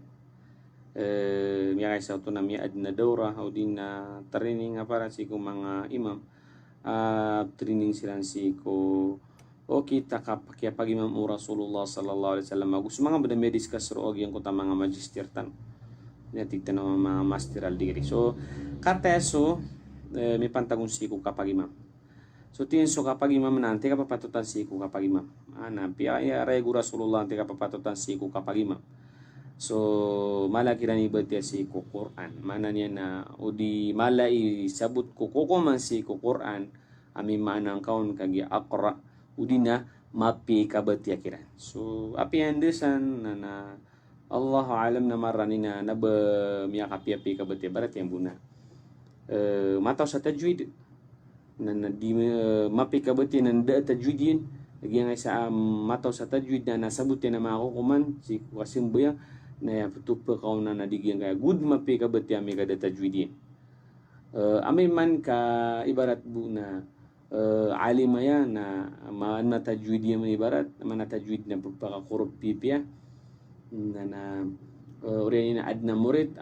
S2: miya sa to na miya adna dawra o din na training para si ku mga imam training silang si ku o kita kapagimam Rasulullah sallallahu alaihi wasallam agus mga bada mediskas roog yang kota mga magister tan natigtan ng mga masteral degree. So, kateso, may pantagon siku kapag imam. So, tinso kapag imam na, ante ka papatutan siku kapag imam. Piyaya regu Rasulullah, ante ka papatutan siku kapag imam. So, malaki rin iba't siku Quran. Mana niya na, o di malai sabut ko man siku Quran, ami manang kaon kagi akra, o di na, mapi kabat yakiran. So, api andesan na Allah alam na maranina na ba miya kapi-api ka bati barat yang buna mataw sa tajwid na di mapi ka bati nan da tajwidin lagi nga sa mataw sa tajwid na nasabutin na makukuman si kasimbuya na putupa ka na nadigyan kaya good mapi ka bati ami ka da tajwidin amay man ka ibarat buna alimaya na mana tajwid yung ibarat mana tajwid na pagpakakurop pipya na uri na adna murid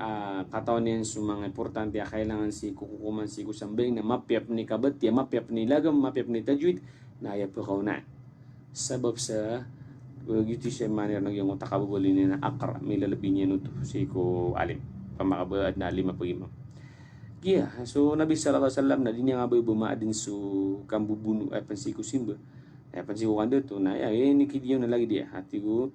S2: katawan niyan sumang importante kailangan si kukuman si kusambing na mapyap ni kabat ya mapyap ni lagam mapyap ni tajwid na ya po na sabab sa begitu siya manir ng yung utakabuli ni na akra milalabin niya nuto si ko alim pamakabad na 5 imam so Nabi sallallahu alaihi wasallam na din nga ba bumaadin su kambubuno ay pansi ko simba ay pansi ko kando to na ni kidiyo na lagi dia hati ko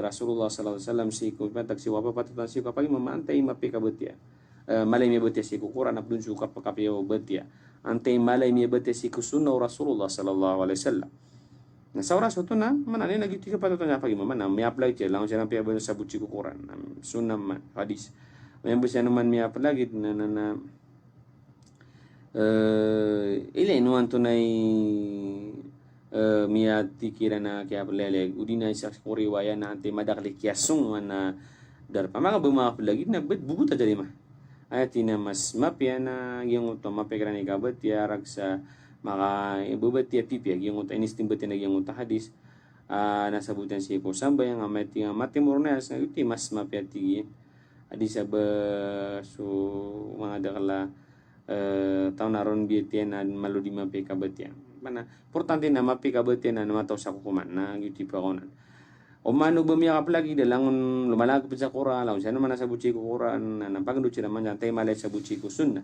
S2: Rasulullah sallallahu alaihi wasallam si ko patag si wapa patutan si kapag mamantay mapika betia malay mi betia si ko Quran abdun suka pakapiyo betia antay malay mi betia si ko sunna Rasulullah sallallahu alaihi wasallam na sa oras ito na manani nagiti ka patutan niya pag imam na may apply siya lang siya ng piyabon sa butsi ko Quran sunna man hadis may siya naman may apply lagi na ilay nuwan tunay miya tikira na kaya palele udina sa kuriwaya na ante madakli kiasung na dar pa mga bumaka lagi na bubuta dali ma ayati na mas mapya na yung uto mapekra ni kabat ya rag sa maka ibubat ya pipi yung uto inistim batin yung uto hadis nasabutan si ko sambay nga mati nga matimur na sa uti mas mapya tigi hadis ba so mga dakala taon naron bietian na maludi mapya kabat ya mana importante na mapikabati na mataw sa kukuman na gitu pa konan o mano bumiyakap lagi dalangon lumalagap sa Quran lawan siya naman nasa butsi ko Quran na napagandot siya naman tay malay sa butsi ko sunna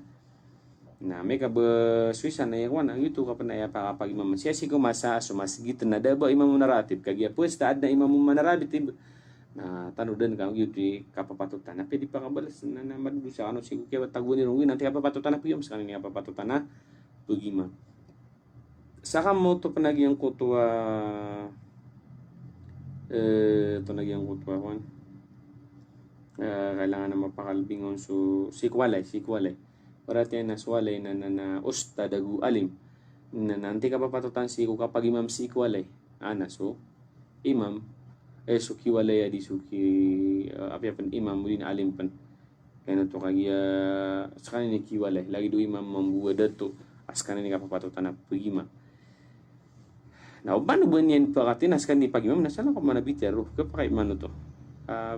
S2: Na meka be Suisa na yawan ang itu kapan na pa kapag imam siya si ko masa so masgit na daba imam naratib kagya pues ta adna imam manarabit na tanudan kang yuti kapapatutan na pwede pa kabalas na madu sa ano sigo kaya taguan ni rungin nanti kapapatutan na piyom sa kanina kapapatutan na pugima saka mo to panagyang kutwa to nagyang kutwa kwan kailangan na mapakalbingon so sikwalay Parati na swalay na usta dagu alim na nanti kapapatutan siku kapag imam sikwalay ana so imam suki walay di suki apa pan imam din alim pan kaya to kagya sa kanina kiwalay lagi do imam mambuwa dato as kanina kapapatutan na pagima na ubano ba niyan pakatin as kanina pagimam nasala ko manabitero kapag imano to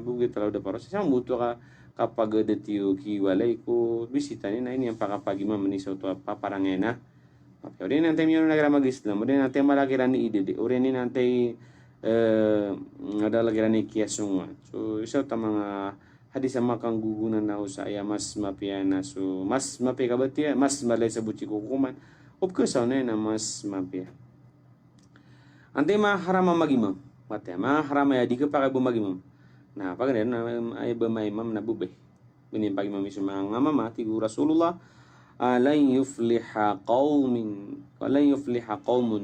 S2: bugit talaw da paro sa muto ka kapag detiyo kiwalay ko bisita ni na ini ang pakapagimam ni sa to paparangena ore nantay miyo nagramagislam ore nantay malakiran ni idede ore ni nantay nadalagiran ni kiasunga so isa ta mga hadis sa makang gugunan na usaya mas mapiana so mas mapikabatia mas malay sa buti ko kuman upkesaw na mas mapia antay maharama magimam mate maharama ya di ka pa magimam na pag na ay ba may imam na bubay bini pag imam isu mga mama tigu Rasulullah lan yufliha qaumun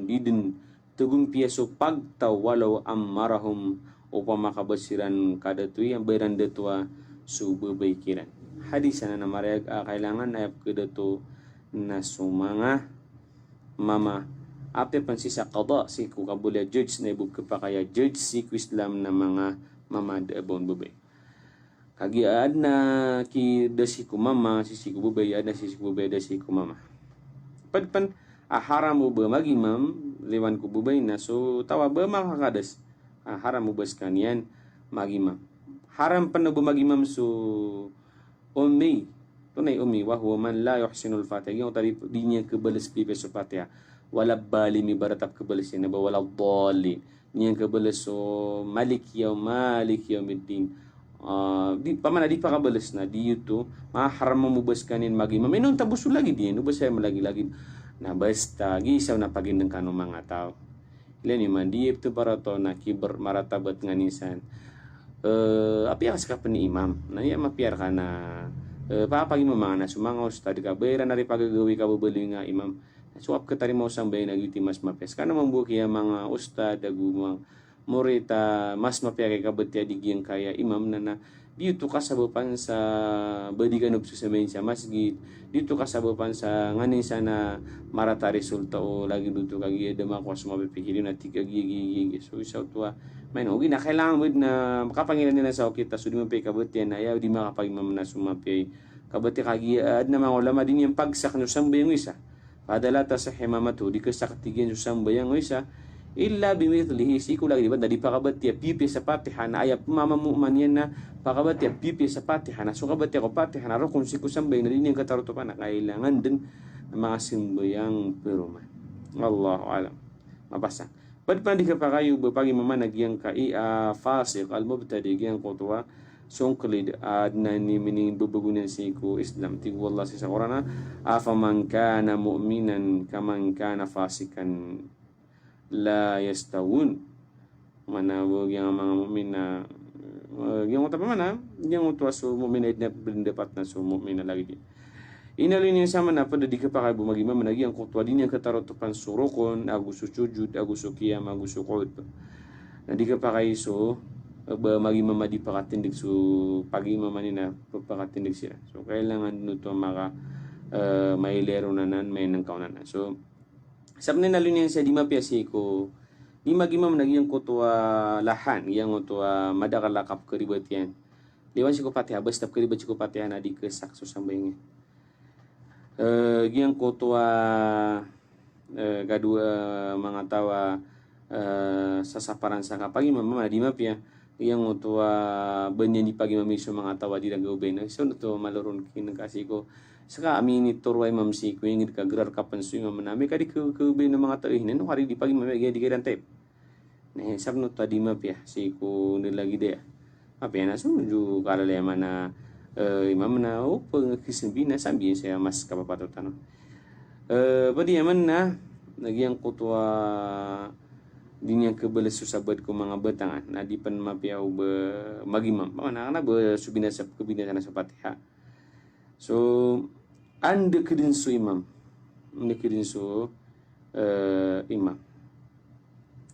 S2: didin tugum piaso pagtaw walau ammarahum upama kabasiran kada tu yang beran detua su bubay kiran hadis na marayag kailangan ayap kada tu na sumanga mama ape pansisa qada si ku kabulya judge na ibu kapakaya judge si ku Islam na mga mama de bon bubay kagi adna ki dasi ku mama sisi ku bubay ada sisi ku bubay dasi ku mama pan haram ba magimam lewan ku bubay na so tawa ba makakadas haram ba skanian magimam haram pan ba magimam so ummi tunay ummi wa huwa man la yuhsinul fatiha yung tadi dinya kebalas pipe so fatiha wala balimi baratak kebalas na ba wala dhalin niyan kabalas so malik yaumiddin di pamana di pakabalas na di yuto maharam mo bas kanin magimam inon tabuso lagi di no basay malagi na basta gisaw na pagin ng kanong mga tao ilan man di ito para to na kiber maratabat nganisan api ka ni imam na iya mapiar ka na papagin mo mga na sumangos tadi ka bayran na rin pagagawi ka bubali nga imam suap ka tari mo sambay nagiti mas mapes kana mambuki ang mga ustad agumang morita mas mapiake kabetya digiyang kaya imam na dito kasabupan sa badikan of sa masjid dito kasabupan sa nganin sana marata resulta o lagi dito kagi dama ko sa mapipikirin at tigagigi so isa tua may no gina kailangan mo na makapangilan nila sa kita so di mo pay kabetya na ayaw di makapagimam na sumapay kabetya kagi ad na mga ulama din yung pagsak no sambay yung isa padala ta sa himamatu di kasaktigin sa sambayang isa illa bimithlihi siku lagi diba dari pakabatia pipi sa Fatiha na ayap mama mu'man yan na pakabatia pipi sa Fatiha na so kabatia ko Fatiha na kung siku sambay na din yung katarutupan na kailangan din ng mga simbayang peruman Allahu alam mabasa padpan di kapakayo bapagi mama nagyang kai fasiq al-mubtadi gyang kutwa songklid adna ni mining bubugunan siku Islam ti wallah sa Qur'ana afaman kana mu'minan kaman kana fasikan la yastawun mana yang mga mu'min na yang utama mana yang utwa so mu'min na dapat na so mu'min na lagi inalin yung sama na pada di kapakay bumagima managi ang kutwa din yung katarotopan surukon aguso sujud aguso kiyam aguso qud na di kapakay so magimama di pakatindig so pagi mamanina pagpakatindig sila so kailangan nuto maka mailero nanan may nang kaunan so sabne nalun yang sa di mapiasi ko di magimam nagyang kutwa lahan yang utwa madakalakap keribat yan liwan si ko patiha basta keribat si ko patiha na di kesak so sambayng yang kutwa kadua mga tawa sasaparan sa kapagi mama di mapia yang utua banyan di pagi mamiso mga tawa di nagaubay na so to malurun kinakasi ko saka amini turway mamsi ko yung kagrar kapan so yung manami kadi kaubay na mga tao hinan hari di pagi mamaya di kailan tayo na sabno to di mapia si ko nilagi dea mapia na so ju kalalayaman na imam na pengkisembina sambil saya mas kapapatutano padi yaman na nagyang kutwa dinya kebeles susabad ko mga batangan na di pan mapiaw ba magimam mana ba subina sa kebina sana sa Fatihah so ande kedin su imam ande kedin su imam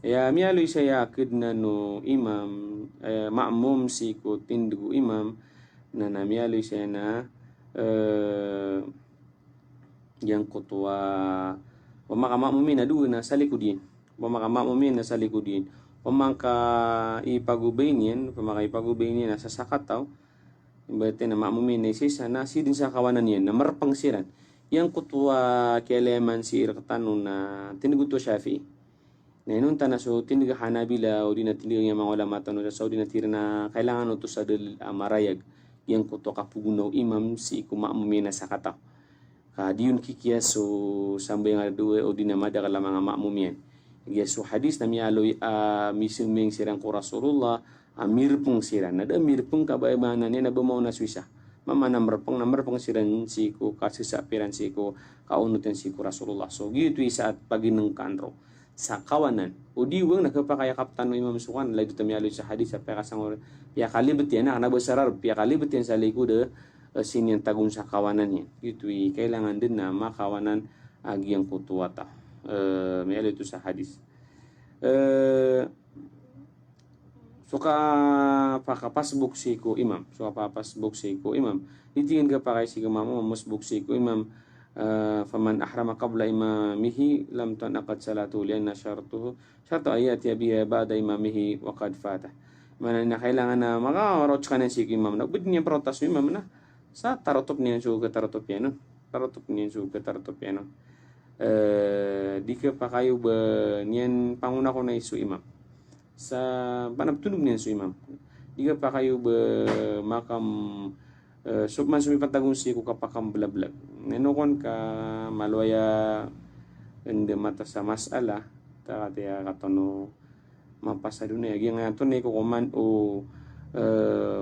S2: ya mialu saya kedna no imam makmum si ko tindu imam na mialu saya na yang kutwa pamakamakmumin na doon na salikudin pamakamakmumin na salikudin pamaka ipagubayin na sa sakataw imbete na makmumin na sisa na sidin sa kawanan yan na marpang siran yang kutwa kialeman si irkatano na tiniguto Shafi'i na inunta na so tiniga Hanabila o di na tiniga yung mga ulama tanong sa Saudi na tira na kailangan ito sa marayag yang kutwa kapugunaw imam si kumakmumin na sakataw diun kikia so sampai nga dua o dinamada kala mga makmumian. So hadis na mialoy misuming sirang ko Rasulullah mirpung siran. Nada mirpung kabaybanan niya na bumaw na Suisa. Mama namarpang siran si ko kasisapiran si ko kaunutin si ko Rasulullah. So gitu saat pagineng kanro sa kawanan. O diwang nakapakaya kaptan no Imam Sukan lagi dito mialoy sa hadis sa pekasang pia kalibet yan na nabasarar pia kalibet yan sa likod sini yang tagun sa kawanannya gitu kailangan din na makawanan agi yang kutuwata may itu sa hadis suka pakapasbuk si ko imam itingin ka pa kay si imam masbuk si ko imam faman ahrama qabla imamihi lam tanaqad salatu lianna syartu ayat ya biha ba'da imamihi wa qad fatah mana na kailangan na makawarot ka na si imam na bud niya protas imam na sa tarotop niyan suga tarotop piano di ka pa kayo ba niyan panguna ko na isu imam sa panaptunog niyan su imam di ka pa kayo ba makam subman sumipatagun si ko kapakam blablag nenokon ka malwaya ende mata sa masala ta kaya katono mapasado na yang aton ko kuman o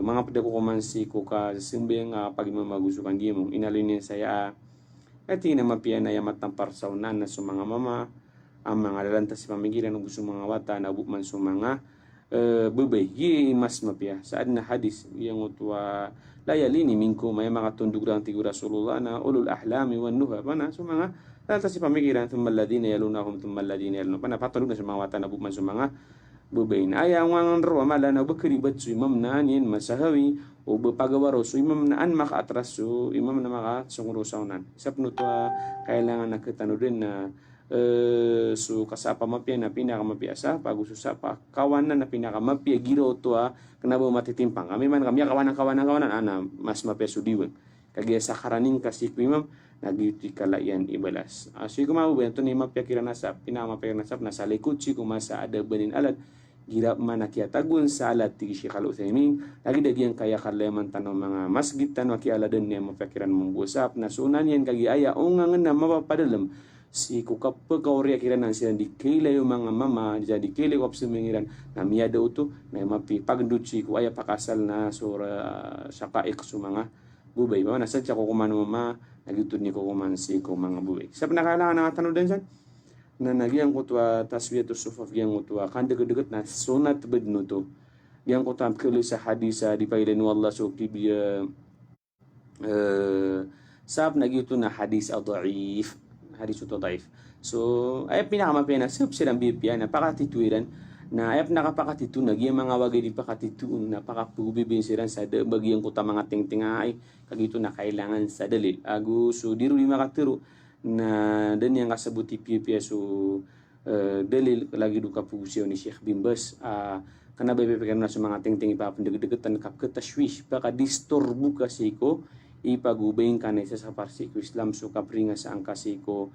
S2: mga pada ko kumansi ko ka simbeng pag mamagusukan di mong inalinin saya at na mapiana ya matampar sa unan na mga mama ang mga lalantas si pamigilan ng gusto mga wata na bukman sa mga bubay yi mas mapia saad na hadis yang utwa layalini mingko may mga tundog lang tigo Rasulullah na ulul ahlami wan nuha pana sa mga lalantas si pamigilan tumaladina yalunahum tumaladina yalunahum pana patulog na sa mga wata na bukman sa mga bubain aya wangan ro mala na bakribat su imam na nin masahawi o bapagawaro su imam na an makaatras su imam na maka sungro saunan sapno to kailangan nakitano din na su kasapa mapia na pinakamapiasa pagususa pa kawanan na pinakamapia giro to kenapa matitimpang kami man kami kawanan ana mas mapia su diwen kagaya sa karaning kasi imam nagiti kalayan ibalas so kumau bento ni mapia kiranasap pinamapia nasap na sa likod si kumasa ada benin alat gira mana kia tagun sa alat tigi Syekh Al-Utsaimin lagi dagian kaya kaleman tanong mga masjid tan waki aladen niya mapikiran membusap na sunan yan kagi aya ongangan na mapapadalam si kukapagkaurya kiranan sila di kilay yung mga mama jadi kilay ko sumingiran na miyada uto na mapi pagdutsi ko aya pakasal na sura sa kaik su mga bubay ba na sadya ko kumano mama nagitun ni ko kumansi ko mga bubay sa pinakailangan na tanong din siya na nagyang kutwa taswiyatu sufaf yang kutwa kan deget-deget na sunat bedno to yang kutwa kele sa hadisa di pailen wallah so kibiya sab nagyuto na hadis dhaif so ay pinakamapena sab silang bibiya na pakatituiran na ay nakapakatitu nagyang mga wagay di pakatitu na pakapubibin siran sa bagyang kutwa mga tingtingay kagito na kailangan sa dalil agu so diru di makatiro na dan yang kasabuti pia so dalil lagi duka pugusyo ni Syekh bin Bas kana bebepekan na sa mga tingting ipapandegdegetan kap ketashwish baka disturbu kasi ko ipagubayin ka na isa sa parsiko Islam so kapringa sa ang kasi ko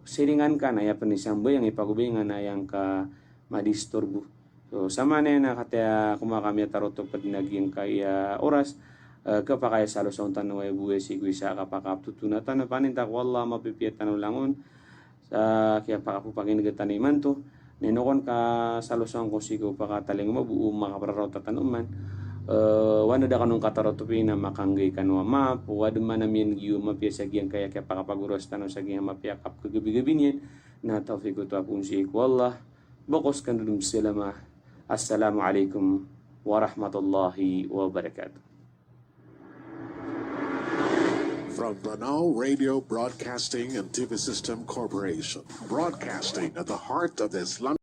S2: siringan ka na ya panisambo yang ipagubayin na yang ka madisturbu so sama na kataya kumakami taroto padinaging kaya oras kapakaya salo sa untan na buwe si Guisa kapakap tutunatan na panintak wallah mapipiyat tanong langon sa kaya pakapupagin nagatan iman to ninokon ka salo sa ko si ko pakataling mabuo makapararaw tatanuman wano da kanong katarotupi na makanggay kanwa map, wado man namin yu mapya sa giyang kaya pakapaguros tanong sa giyang mapya kap kagabi-gabi niyan, na tawfiq ko tapong si wallah, bokos kanudum silama. Assalamualaikum warahmatullahi wabarakatuh.
S1: From Brunel Radio Broadcasting and TV System Corporation, broadcasting at the heart of the Islamic